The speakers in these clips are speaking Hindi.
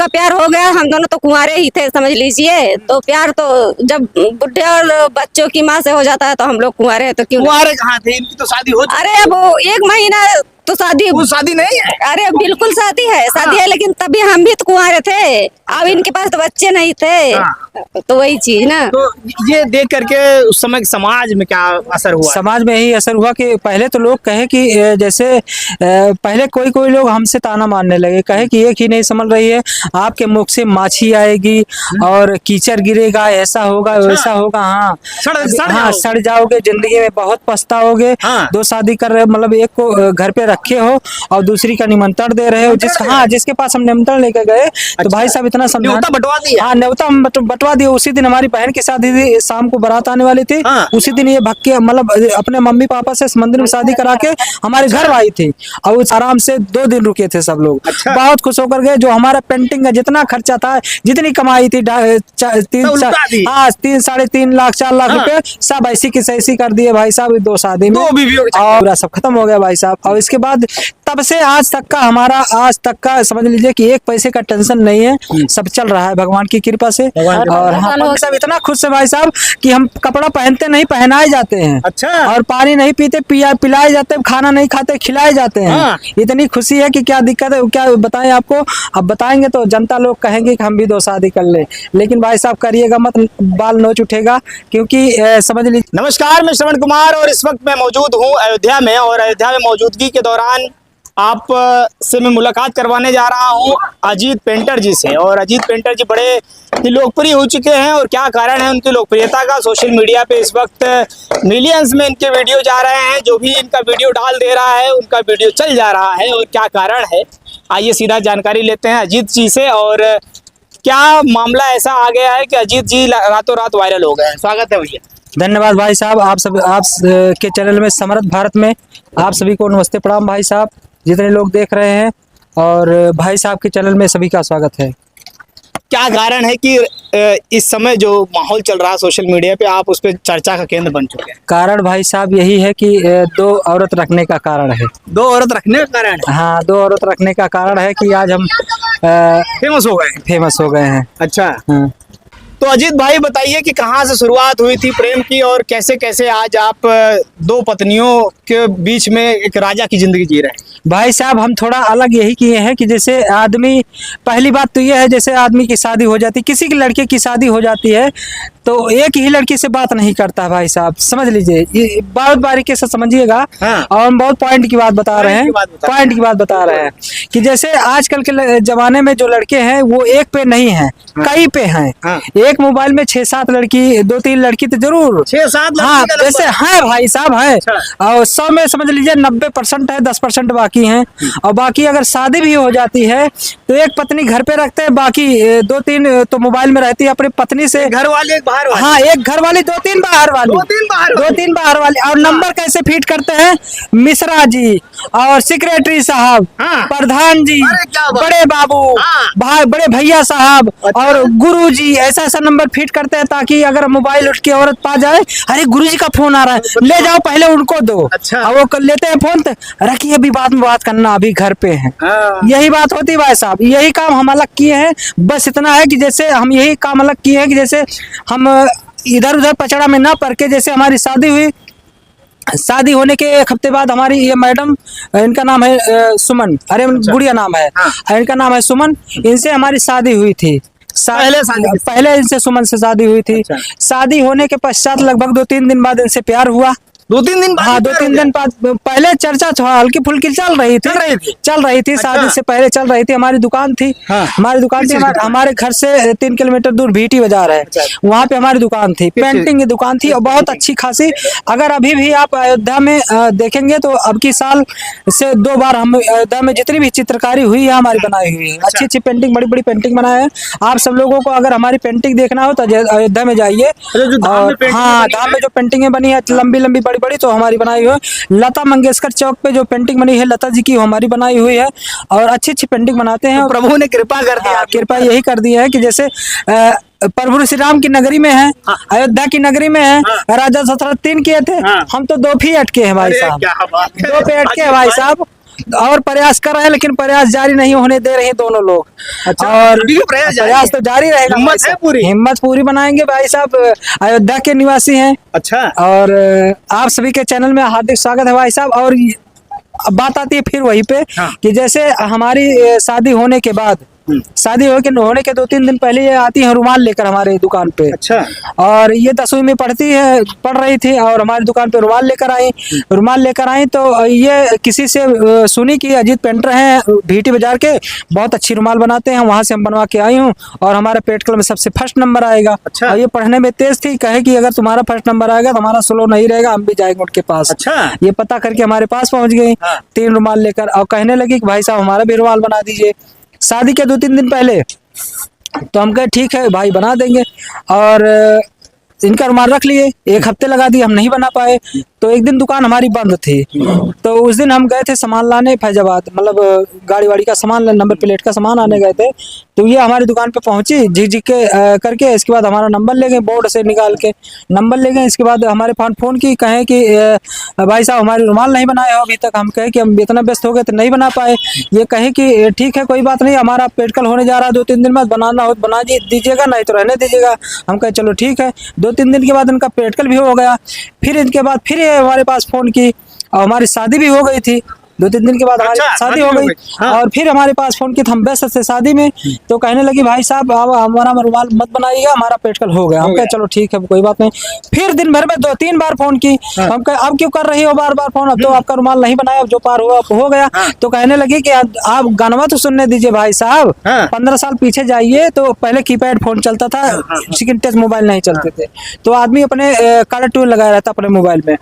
प्यार हो गया। हम दोनों तो कुंवारे ही थे समझ लीजिए। तो प्यार तो जब बुढ़े और बच्चों की माँ से हो जाता है तो हम लोग कुंवारे हैं तो क्यों। कुंवारे कहाँ थे, इनकी तो शादी हो चुकी। अरे वो 1 महीना तो शादी। वो शादी नहीं है। अरे बिल्कुल शादी है लेकिन तभी हम भी तो कुंवारे थे। अब इनके पास तो बच्चे नहीं थे। तो वही चीज ना। तो ये देख करके उस समय समाज में क्या असर हुआ? समाज में यही असर हुआ कि पहले तो लोग कहे कि जैसे पहले कोई कोई लोग हमसे ताना मारने लगे, कहे कि एक ही नहीं संभल रही है, आपके मुख से माछी आएगी और कीचड़ गिरेगा, ऐसा होगा वैसा होगा। हाँ सड़ जाओगे, जिंदगी में बहुत पछताओगे। 2 शादी कर रहे, मतलब एक को घर पे रखे हो और दूसरी का निमंत्रण दे रहे हो। जिसके पास हम निमंत्रण लेकर गए तो भाई साहब इतना समझाना बंटवा दिया। हाँ न्योता बंटवा दिया। उसी दिन हमारी बहन की शादी थी, शाम को बारात आने वाली थी। उसी दिन ये भक्के मतलब अपने मम्मी पापा से मंदिर में शादी करा के हमारे घर आई थी और उस आराम से 2 दिन रुके थे सब लोग। बहुत खुश होकर गए। जो हमारा पेंटिंग का जितना खर्चा था, जितनी कमाई थी 3 साढ़े 3 लाख 4 लाख रुपए सब ऐसी की सैसी कर दिए भाई साहब 2 शादी में। और सब खत्म हो गया भाई साहब। और इसके बाद तब से आज तक का हमारा समझ लीजिए कि 1 पैसे का टेंशन नहीं है। सब चल रहा है भगवान की कृपा से। और हम सब इतना खुश है भाई साहब कि हम कपड़ा पहनते नहीं, पहनाए जाते हैं। अच्छा। और पानी नहीं पीते, पिलाए जाते हैं। खाना नहीं खाते, खिलाए जाते हैं। इतनी खुशी है कि क्या दिक्कत है क्या बताएं आपको। अब बताएंगे तो जनता लोग कहेंगे कि हम भी 2 शादी कर ले, लेकिन भाई साहब करिएगा मत, बाल नोच उठेगा। क्योंकि समझ लीजिए। नमस्कार, मैं श्रवण कुमार और इस वक्त मैं मौजूद हूँ अयोध्या में। और अयोध्या में मौजूदगी के दौरान आप से मैं मुलाकात करवाने जा रहा हूं अजीत पेंटर जी से। और अजीत पेंटर जी बड़े ही लोकप्रिय हो चुके हैं। और क्या कारण है उनकी लोकप्रियता का? सोशल मीडिया पे इस वक्त मिलियंस में इनके वीडियो जा रहे हैं। जो भी इनका वीडियो डाल दे रहा है उनका वीडियो चल जा रहा है। और क्या कारण है, आइए सीधा जानकारी लेते हैं अजीत जी से। और क्या मामला ऐसा आ गया है कि अजीत जी रातों रात वायरल हो गए हैं? स्वागत है भैया। धन्यवाद भाई साहब। आप के चैनल में समर्थ भारत में आप सभी को नमस्ते प्रणाम भाई साहब, जितने लोग देख रहे हैं। और भाई साहब के चैनल में सभी का स्वागत है। क्या कारण है कि इस समय जो माहौल चल रहा है सोशल मीडिया पे, आप उस पर चर्चा का केंद्र बन चुके हैं? कारण भाई साहब यही है कि 2 औरत रखने का कारण है। 2 औरत रखने का कारण? हाँ 2 औरत रखने का कारण है कि आज हम फेमस हो गए हैं। अच्छा। हाँ। तो अजीत भाई बताइए कि कहाँ से शुरुआत हुई थी प्रेम की और कैसे कैसे आज आप 2 पत्नियों के बीच में एक राजा की जिंदगी जी रहे हैं? भाई साहब हम थोड़ा अलग यही किए हैं कि जैसे आदमी, पहली बात तो ये है जैसे आदमी की शादी हो जाती, किसी की लड़के की शादी हो जाती है तो एक ही लड़की से बात नहीं करता भाई साहब, समझ लीजिए। ये बहुत बारीकी से समझिएगा। और हम बहुत पॉइंट की बात बता रहे हैं कि जैसे आजकल के जमाने में जो लड़के हैं वो एक पे नहीं है, कई पे हैं। एक मोबाइल में 6-7 लड़की, 2-3 लड़की तो जरूर 6-7 हाँ जैसे है भाई साहब है। और 100 में समझ लीजिए 90% है, 10% बाकी हैं। और बाकी अगर शादी भी हो जाती है तो एक पत्नी घर पे रखते हैं, बाकी 2-3 तो मोबाइल में रहती है अपनी पत्नी से। घर वाले एक बाहर वाली। हाँ एक घर वाली 2-3 बाहर वाली। 2-3 बाहर वाली। और नंबर कैसे फीड करते हैं? मिश्रा जी और सेक्रेटरी साहब, प्रधान जी, बड़े बाबू, बड़े भैया साहब और गुरु जी, ऐसा ऐसा नंबर फीड करते हैं ताकि अगर मोबाइल उठ के औरत पा जाए, अरे गुरुजी का फोन आ रहा है, ले जाओ पहले उनको दो। अच्छा। और वो कर लेते हैं फोन, रखिए अभी बाद में बात करना, अभी घर पे हैं। यही बात होती है भाई साहब। यही काम हम अलग किए हैं। बस इतना है कि जैसे हम यही काम अलग किए हैं कि जैसे हम इधर उधर पचड़ा में ना पड़ के, जैसे हमारी शादी हुई, शादी होने के 1 हफ्ते बाद हमारी ये मैडम, इनका नाम है सुमन, अरे गुड़िया नाम है, इनका नाम है सुमन, इनसे हमारी शादी हुई थी। पहले इनसे सुमन से शादी हुई थी। शादी होने के पश्चात लगभग 2-3 दिन बाद इनसे प्यार हुआ। 2-3 दिन बाद? हाँ 2-3 दिन बाद। पहले चर्चा हल्की फुल्की चल रही थी। शादी से पहले चल रही थी। हमारी दुकान थी। हमारी दुकान थी हमारे घर से 3 किलोमीटर दूर भीटी बाजार है, वहाँ पे हमारी दुकान थी, पेंटिंग की दुकान थी और बहुत अच्छी खासी। अगर अभी भी आप अयोध्या में देखेंगे तो अब की साल से 2 बार हम अयोध्या में जितनी भी चित्रकारी हुई है हमारी बनाई हुई है। अच्छी अच्छी पेंटिंग, बड़ी बड़ी पेंटिंग बनाए हैं। आप सब लोगों को अगर हमारी पेंटिंग देखना हो तो अयोध्या में जाइए। हाँ धाम में जो पेंटिंगें बनी है लंबी लंबी बड़ी तो हमारी बनाई हुई है। लता मंगेशकर चौक पे जो पेंटिंग बनी है लता जी की, हमारी बनाई हुई है। और अच्छी अच्छी पेंटिंग बनाते हैं। तो प्रभु ने कृपा कर दी। कृपा यही कर दी है कि जैसे प्रभु श्री राम की नगरी में है, अयोध्या की नगरी में है। राजा दशरथ 3 किए थे, हम तो 2 ही अटके हैं भाई साहब। 2 पे अटके हैं भाई साहब। और प्रयास कर रहे हैं, लेकिन प्रयास जारी नहीं होने दे रहे दोनों लोग। अच्छा, और अभी भी प्रयास तो जारी रहेगा। हिम्मत है पूरी? हिम्मत पूरी बनाएंगे भाई साहब। अयोध्या के निवासी हैं। अच्छा, और आप सभी के चैनल में हार्दिक स्वागत है भाई साहब। और अब बात आती है फिर वहीं पे हाँ। कि जैसे हमारी शादी होने के बाद, शादी होने के 2-3 दिन पहले ये आती है रुमाल लेकर हमारे दुकान पे। अच्छा, और ये 10वीं में पढ़ रही थी और हमारी दुकान पे रुमाल लेकर आई तो ये किसी से सुनी कि अजीत पेंटर हैं भीटी बाजार के, बहुत अच्छी रुमाल बनाते हैं, वहां से हम बनवा के आई हूँ और हमारे पेटकल में सबसे फर्स्ट नंबर आएगा। अच्छा। और ये पढ़ने में तेज थी, कहे कि अगर तुम्हारा फर्स्ट नंबर आएगा तो हमारा स्लो नहीं रहेगा, हम भी जाएंगे उनके पास। अच्छा। ये पता करके हमारे पास पहुंच गई। हाँ। 3 रुमाल लेकर और कहने लगी कि भाई साहब हमारा भी रुमाल बना दीजिए। शादी के 2-3 दिन पहले तो हम कहे ठीक है भाई बना देंगे। और इनका रुमाल रख लिए, 1 हफ्ते लगा दिए, हम नहीं बना पाए। तो एक दिन दुकान हमारी बंद थी, तो उस दिन हम गए थे सामान लाने फैजाबाद, मतलब गाड़ी वाड़ी का सामान, नंबर प्लेट का सामान आने गए थे। तो ये हमारी दुकान पे पहुंची झिक के करके। इसके बाद हमारा नंबर ले गए, बोर्ड से निकाल के नंबर ले गए। इसके बाद हमारे पास फोन की, कहें कि भाई साहब हमारी रुमाल नहीं बनाए हो अभी तक। हम कहे कि हम इतना व्यस्त हो गए तो नहीं बना पाए। ये कहे कि ठीक है कोई बात नहीं, हमारा पेटकल होने जा रहा है 2-3 दिन बाद, बनाना हो बना दीजिएगा, नहीं तो रहने दीजिएगा। हम कहे चलो ठीक है। 2-3 दिन के बाद इनका पेटकल भी हो गया। फिर इनके बाद फिर हमारे पास फोन की और हमारी शादी भी हो गई थी। 2-3 दिन के बाद हमारी शादी हो गई। हाँ। और फिर हमारे पास फोन की, हम व्यस्त थे शादी में। तो कहने लगी भाई साहब अब हमारा रुमाल मत बनाइएगा, हमारा पेटकल हो गया। हम कहे चलो ठीक है कोई बात नहीं। फिर दिन भर में 2-3 बार फोन की। हम कहे अब क्यों कर रही हो बार बार फोन, अब तो आपका रुमाल नहीं बनाया, अब जो पार हुआ हो गया। तो कहने लगी कि आप गानवा तो सुनने दीजिए भाई साहब। 15 साल पीछे जाइए तो पहले कीपैड फोन चलता था, स्क्रीन टच मोबाइल नहीं चलते थे। तो आदमी अपने कलर ट्यून लगाया रहता अपने मोबाइल में।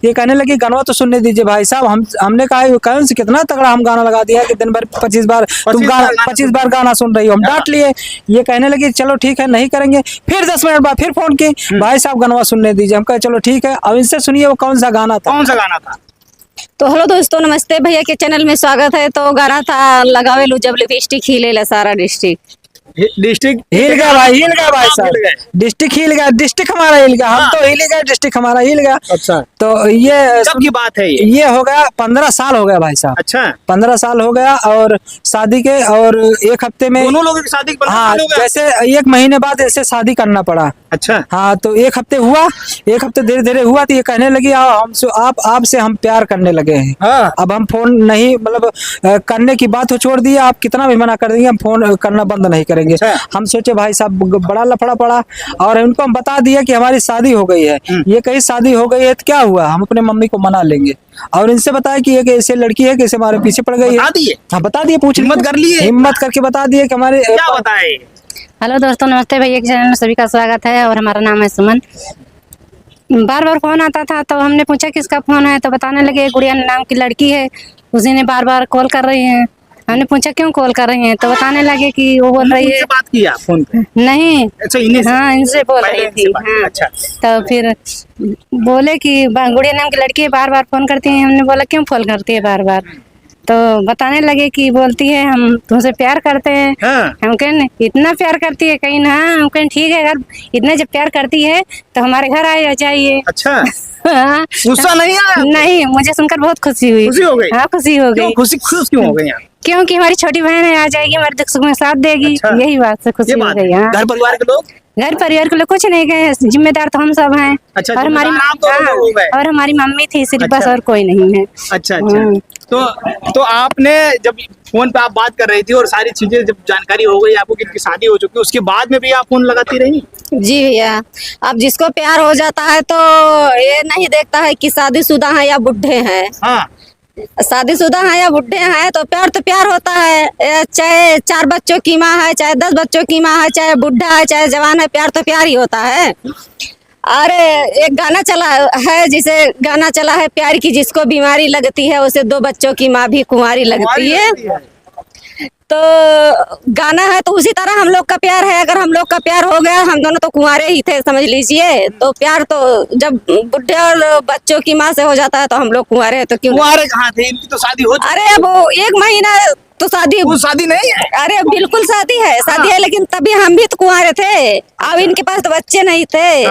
ये कहने लगी गाना तो सुनने दीजिए भाई साहब। हमने कहा कौन से कितना तगड़ा हम गाना लगा दिया कि दिन भर 25 बार तुम 25 बार गाना सुन रही हो। हम डांट लिए। ये कहने लगी चलो ठीक है नहीं करेंगे। फिर 10 मिनट बाद फिर फोन की, भाई साहब गाना सुनने दीजिए। हम कहे चलो ठीक है। अब इनसे सुनिए वो कौन सा गाना था। कौन सा गाना था? तो हेलो दोस्तों, नमस्ते, भैया के चैनल में स्वागत है। तो गाना था लगावे लू जब लिपस्टिक हिले सारा डिस्ट्रिक्ट। डिस्ट्रिक्ट हिल गया भाई साहब। डिस्ट्रिक्ट हिल गया, डिस्ट्रिक्ट हमारा हिल गया। हम तो हिल गए, डिस्ट्रिक्ट हमारा हिल गया। अच्छा। तो ये कब की बात है ये हो गया 15 साल हो गया भाई साहब। अच्छा, 15 साल हो गया। और शादी के और 1 हफ्ते में दोनों लोगों की शादी के 15 हाँ साल हो गए? जैसे 1 महीने बाद ऐसे शादी करना पड़ा। अच्छा। हाँ तो 1 हफ्ते हुआ, 1 हफ्ते धीरे धीरे हुआ। तो ये कहने लगी आपसे हम प्यार करने लगे हैं। हाँ। अब हम फोन नहीं, मतलब करने की बात हो छोड़ दिया, आप कितना भी मना कर देंगे हम फोन करना बंद नहीं करेंगे। अच्छा। हम सोचे भाई साहब बड़ा लफड़ा पड़ा और इनको हम बता दिया कि हमारी शादी हो गई है। ये कहीं शादी हो गई है तो क्या हुआ, हम अपने मम्मी को मना लेंगे। और इनसे बताया कि एक ऐसे लड़की है कि इसे हमारे पीछे पड़ गई है। बता दिए? हाँ बता दिए, पूछ हिम्मत कर लिए? हिम्मत करके बता दिए कि हमारे क्या बताए? हेलो दोस्तों, नमस्ते, भैया के चैनल में सभी का स्वागत है और हमारा नाम है सुमन। बार बार फोन आता था तो हमने पूछा किसका फोन है, तो बताने लगे गुड़िया नाम की लड़की है, उसी ने बार बार कॉल कर रही है। हमने पूछा क्यों कॉल कर रही हैं, तो बताने लगे कि वो बोल रही है। बात किया फोन पे? नहीं। अच्छा, इन्हीं से? हाँ इनसे बोल रही थी। हाँ। अच्छा। तो फिर बोले कि गुड़िया नाम की लड़की है, बार बार फोन करती है। हमने बोला क्यों फोन करती है बार बार, तो बताने लगे कि बोलती है हम तुमसे प्यार करते हैं। हाँ। हम कहें इतना प्यार करती है, कहीं ना हम कहें ठीक है, अगर इतना जब प्यार करती है तो हमारे घर आ जाइए। अच्छा। हाँ। गुस्सा नहीं आया? नहीं, मुझे सुनकर बहुत खुशी हुई। खुशी हो गई? हाँ खुशी हो गई। खुश क्यों हो गई? क्योंकि हमारी छोटी बहन है, आ जाएगी, हमारे दुख सुख में साथ देगी। अच्छा। यही बात से खुशी हो गई। हाँ। घर परिवार के लोग? घर परिवार के लोग कुछ नहीं गए, जिम्मेदार तो हम सब हैं। अच्छा, और हमारी आप तो लोग हो गए। और हमारी मम्मी थी सिर्फ, अच्छा। बस और कोई नहीं है। अच्छा अच्छा। तो आपने जब फोन पे आप बात कर रही थी और सारी चीजें जब जानकारी हो गई आपको कि इनकी शादी हो चुकी है, उसके बाद में भी आप फोन लगाती रही? जी भैया, अब जिसको प्यार हो जाता है तो ये नहीं देखता है कि शादीशुदा है या बुढ़े हैं। हाँ। शादीशुदा है या बुढ़े हैं तो प्यार होता है। चाहे 4 बच्चों की माँ है, चाहे 10 बच्चों की माँ है, चाहे बुढ़ा है, चाहे जवान है, प्यार तो प्यार ही होता है। अरे एक गाना चला है, जिसे गाना चला है प्यार की जिसको बीमारी लगती है उसे 2 बच्चों की माँ भी कुंवारी लगती है। तो गाना है तो उसी तरह हम लोग का प्यार है। अगर हम लोग का प्यार हो गया, हम दोनों तो कुंवारे ही थे समझ लीजिए। तो प्यार तो जब बुढ़े और बच्चों की माँ से हो जाता है तो हम लोग कुंवारे हैं तो क्यों? कुंवारे कहाँ थे? इनकी तो शादी हो चुकी। अरे अब वो 1 महीना तो शादी वो शादी नहीं है? अरे बिल्कुल शादी है, शादी है, लेकिन तभी हम भी तो कुंवारे थे, अब इनके पास तो बच्चे नहीं थे,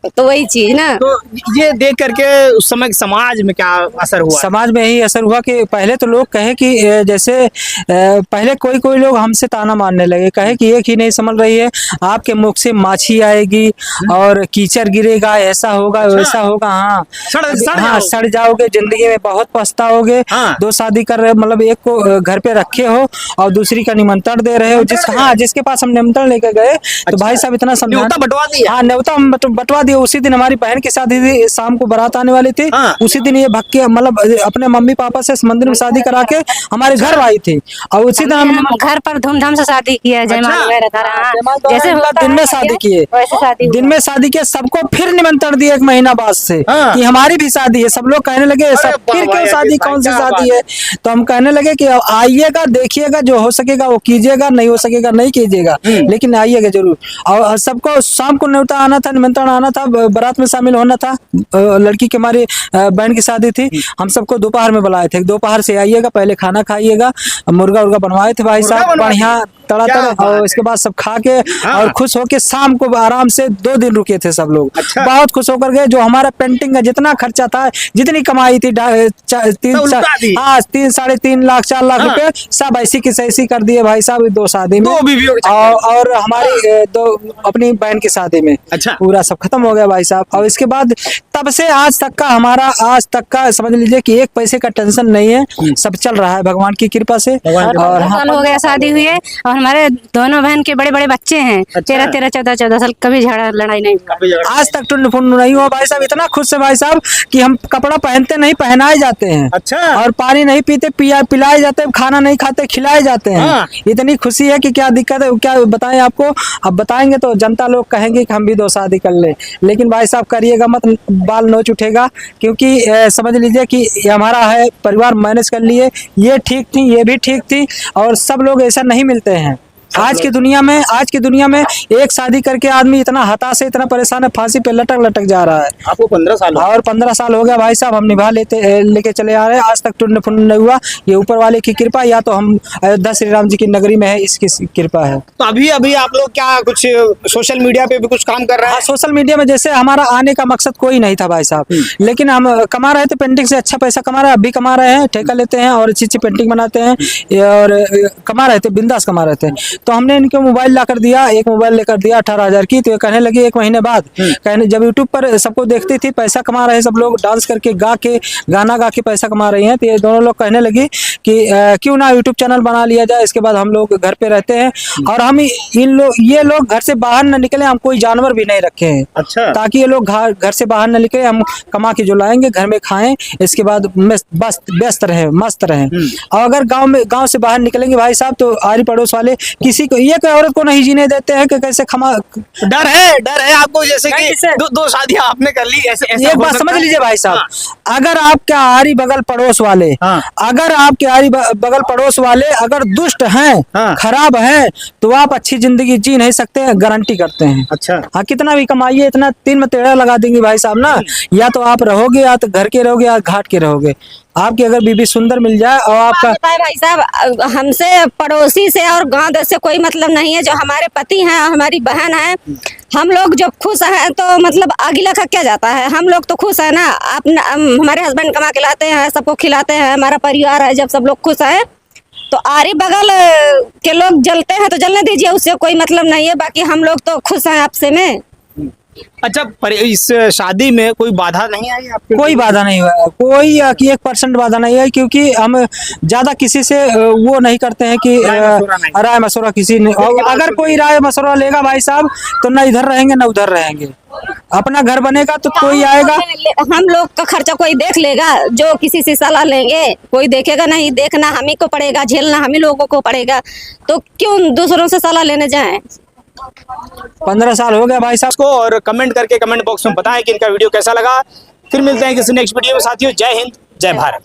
तो वही चीज ना। तो ये देख करके उस समय समाज में क्या असर हुआ? समाज में यही असर हुआ कि पहले तो लोग कहे कि जैसे पहले कोई कोई लोग हमसे ताना मारने लगे, कहे कि एक ही नहीं संभल रही है, आपके मुख से माछी आएगी और कीचड़ गिरेगा, ऐसा होगा वैसा होगा। हाँ सड़ जाओगे, जिंदगी में बहुत पछताओगे। हाँ। 2 शादी कर रहे, मतलब एक को घर पे रखे हो और दूसरी का निमंत्रण दे रहे हो, जिसके पास हम निमंत्रण लेकर गए तो भाई साहब इतना समझा, न्योता बंटवा दिया। हाँ न्योता हम बंटवा दिया। उसी दिन हमारी बहन की शादी थी, शाम को बारात आने वाली थी। हाँ। उसी दिन ये भग के मतलब अपने मम्मी पापा से मंदिर में शादी करा के हमारे घर आई थी, और उसी दिन हम घर पर धूमधाम से शादी किया, जयमाल वगैरह था। हाँ, जैसे होता दिन में है शादी किए, वैसे शादी हुआ। दिन में शादी किए, सबको फिर निमंत्रण दिए 1 महीना बाद से हाँ। कि हमारी भी शादी है। सब लोग कहने लगे सब फिर क्यों शादी, कौन सी शादी है? तो हम कहने लगे कि आइएगा, देखिएगा, जो हो सकेगा वो कीजिएगा, नहीं हो सकेगा नहीं कीजिएगा, लेकिन आइएगा जरूर। और सबको शाम को न्योता आना था, निमंत्रण आना था, बारात में शामिल होना था। लड़की की हमारी बहन की शादी थी, हम सबको दोपहर में बुलाए थे, दोपहर से आइएगा, पहले खाना खाइएगा, मुर्गा उर्गा बनवाए थे भाई साहब बढ़िया तड़ा, और इसके बाद सब खा के और खुश होके शाम को आराम से 2 दिन रुके थे सब लोग। अच्छा। बहुत खुश होकर गए। जो हमारा पेंटिंग का जितना खर्चा था, जितनी कमाई थी 3 साढ़े 3 लाख 4 लाख रुपए सब ऐसी की तैसी कर दिए भाई साहब 2 शादी में। 2 बीवियों के और हमारी 2 अपनी बहन की शादी में। अच्छा। पूरा सब खत्म हो गया भाई साहब। और इसके बाद तब से आज तक का हमारा, आज तक का समझ लीजिए कि 1 पैसे का टेंशन नहीं है, सब चल रहा है भगवान की कृपा से। और साल हो गया शादी हुई है, और हमारे दोनों बहन के बड़े बड़े बच्चे हैं। 13, 14, 14 साल, कभी झगड़ा लड़ाई नहीं हुआ। आज तक टुंड फुंड नहीं हुआ भाई साहब। इतना खुश है भाई साहब कि हम कपड़ा पहनते नहीं, पहनाए जाते हैं। अच्छा। और पानी नहीं पीते, पिलाए जाते हैं, खाना नहीं खाते, खिलाए जाते हैं। हाँ। इतनी खुशी है कि क्या दिक्कत है, क्या बताएं आपको। अब बताएंगे तो जनता लोग कहेंगे कि हम भी 2 शादी कर ले, लेकिन भाई साहब करिएगा मत, बाल नोच उठेगा। क्योंकि समझ लीजिए कि ये हमारा है, परिवार मैनेज कर लिए, ये ठीक थी, ये भी ठीक थी, और सब लोग ऐसा नहीं मिलते हैं। आज की दुनिया में एक शादी करके आदमी इतना हताश है, इतना परेशान है, फांसी पे लटक जा रहा है। आपको 15 साल और 15 साल हो गया भाई साहब, हम निभा लेके चले आ रहे हैं। आज तक टुंड फुंड नहीं हुआ। ये ऊपर वाले की कृपा, या तो हम अयोध्या श्री राम जी की नगरी में है, इसकी कृपा है। तो अभी आप लोग क्या कुछ सोशल मीडिया पे भी कुछ काम कर रहे हैं? हाँ, सोशल मीडिया में जैसे हमारा आने का मकसद कोई नहीं था भाई साहब, लेकिन हम कमा रहे थे पेंटिंग से, अच्छा पैसा कमा रहे हैं, अभी कमा रहे हैं, ठेका लेते हैं और अच्छी पेंटिंग बनाते हैं, और कमा रहे थे, बिंदास कमा रहे थे। तो हमने इनको मोबाइल ला कर दिया, एक मोबाइल लेकर दिया 18,000 की। तो ये कहने लगी 1 महीने बाद, कहने जब यूट्यूब पर सबको देखती थी पैसा कमा रहे हैं सब लोग, डांस करके गाना गा के पैसा कमा रही हैं, तो ये दोनों लोग कहने लगी कि क्यों ना यूट्यूब चैनल बना लिया जाए। इसके बाद हम लोग घर पे रहते हैं, और हम ये लोग घर से बाहर न निकले, हम कोई जानवर भी नहीं रखे हैं। अच्छा। ताकि ये लोग घर से बाहर न निकले, हम कमा के जो लाएंगे घर में खाएं, इसके बाद बस व्यस्त रहे, मस्त रहे। और अगर गांव से बाहर निकलेंगे भाई साहब, तो आरी पड़ोस वाले किसी को, एक औरत को नहीं जीने देते हैं कि कैसे डर है आपको, जैसे कि 2 शादियां आपने कर ली, ऐसे एक बात समझ लीजिए भाई साहब। अगर आपके आरी बगल पड़ोस वाले, अगर आपके आरी बगल पड़ोस वाले अगर दुष्ट हैं, खराब हैं, तो आप अच्छी जिंदगी जी नहीं सकते हैं, गारंटी करते हैं। अच्छा। हाँ, कितना भी कमाइए, इतना 3 में टेढ़ा लगा देंगे भाई साहब ना, या तो आप रहोगे, या तो घर के रहोगे, या घाट के रहोगे। आपकी अगर बीबी सुंदर मिल जाए और आपका, भाई साहब हमसे पड़ोसी से और गांव देश से कोई मतलब नहीं है। जो हमारे पति हैं और हमारी बहन है, हम लोग जब खुश हैं तो मतलब अगला का क्या जाता है, हम लोग तो खुश है ना। अपना हमारे हस्बैंड कमा के लाते हैं, सबको खिलाते हैं, हमारा परिवार है, जब सब लोग खुश है तो आरी बगल के लोग जलते हैं तो जलने दीजिए, उससे कोई मतलब नहीं है। बाकी हम लोग तो खुश हैं आपसे में। अच्छा, पर इस शादी में कोई बाधा नहीं आई आपके? कोई बाधा नहीं हुआ, कोई 1% बाधा नहीं है, क्योंकि हम ज्यादा किसी से वो नहीं करते हैं कि राय मशवरा किसी ने। अगर कोई राय मशवरा लेगा भाई साहब, तो ना इधर रहेंगे ना उधर रहेंगे। अपना घर बनेगा तो कोई आएगा, हम लोग का खर्चा कोई देख लेगा। जो किसी से सलाह लेंगे कोई देखेगा नहीं, देखना हम ही को पड़ेगा, झेलना हम ही लोगों को पड़ेगा, तो क्यों दूसरों से सलाह लेने जाएं। 15 साल हो गया भाई साहब को। और कमेंट करके कमेंट बॉक्स में बताएं कि इनका वीडियो कैसा लगा। फिर मिलते हैं किसी नेक्स्ट वीडियो में साथियों। जय हिंद, जय भारत।